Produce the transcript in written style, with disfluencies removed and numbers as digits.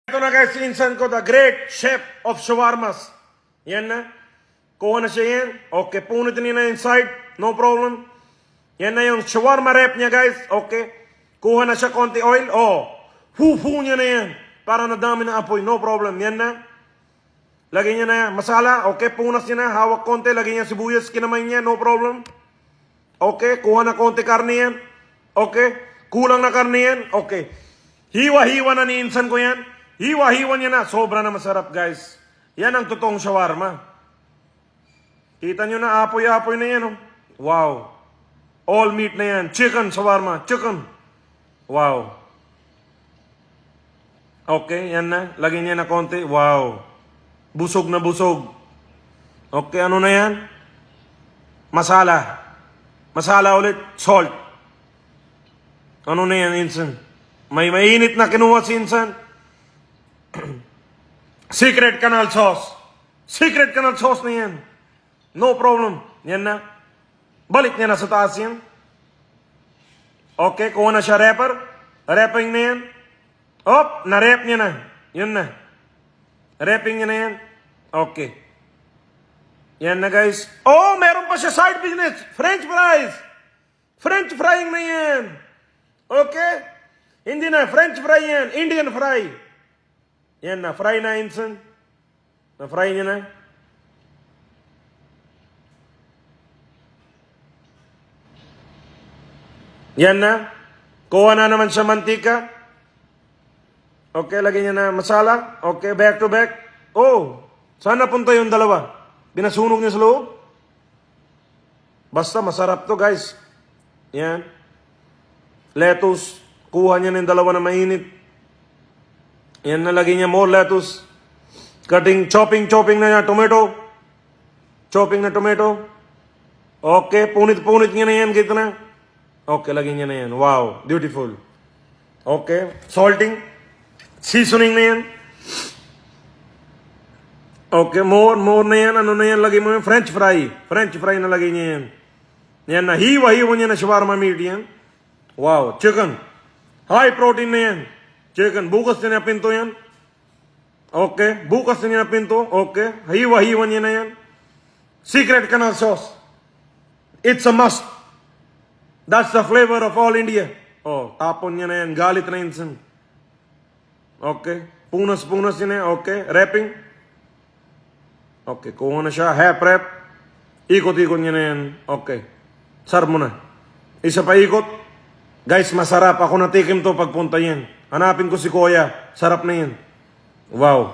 Ito na guys, insan ko, the great chef of shawarmas. Yan na. Kuha na siya yan. Okay, punitin niya na inside. No problem. Yan na yung shawarma wrap niya guys. Okay. Kuha na siya konti oil. Oh. Hu niya na yan. Para nadami na apoy. No problem. Yan na. Lagyan niya na yan. Masala. Okay, punas niya na. Hawak konti. Lagyan niya sibuyas. Kinamay niya. No problem. Okay, kuha na konti karne yan. Okay. Kulang na karne yan. Okay. Hiwa-hiwa na ni insan ko yan. Hiwa-hiwa niya na. Sobra na masarap, guys. Yan ang totoong shawarma. Kita nyo na, apoy-apoy na yan. Oh. Wow. All meat na yan. Chicken shawarma. Chicken. Wow. Okay, yan na. Lagyan niya na konti. Wow. Busog na busog. Okay, ano na yan? Masala. Masala ulit. Salt. Ano na yan, insan? May mainit na kinuha si insan. Secret canal sauce. Secret canal sauce na yan. No problem. Yan na. Balik niya na sa taas yan. Okay, kuha na siya wrapper. Wrapping na yan. Op, na-wrap niya na. Yun na. Wrapping niya na yan. Okay. Yan na guys. Oh, meron pa siya side business. French fries. French frying na yan. Okay. Hindi na. French fry yan. Indian fry. Yan na, fry na insan. Na-fry niya na. Yan na. Kuha na naman siya mantika. Okay, lagyan niya na masala. Okay, back to back. Oh, saan napunta yung dalawa? Binasunog niya sa loob? Basta masarap to guys. Yan. Lettuce. Kuha niya ng dalawa na mainit. Yan na, lagyan niya more lettuce. Cutting, chopping na niya, tomato. Chopping na tomato. Okay, punit niya na yan, gito na. Okay, lagyan niya na yan. Wow, beautiful. Okay, salting. Seasoning na yan. Okay, more na yan. Ano na yan, lagyan mo yan. French fry. French fry na lagyan niya yan. Yan na, hiwa niya na shawarma meat yan. Wow, chicken. High protein na yan. Chicken, bukas niya na pinto yan. Okay, bukas niya na pinto. Okay, hiwa niya na yan. Secret canal sauce. It's a must. That's the flavor of all India. Oh, tapon niya na yan. Galit na insan. Okay, punas niya na yan. Okay, wrapping. Okay, kuha na siya. Half wrap. Ikot niya na yan. Okay, sarap mo na. Isa pa ikot. Guys, masarap. Ako natikim to pagpunta yan. Hanapin ko si Kuya. Sarap na yan. Wow.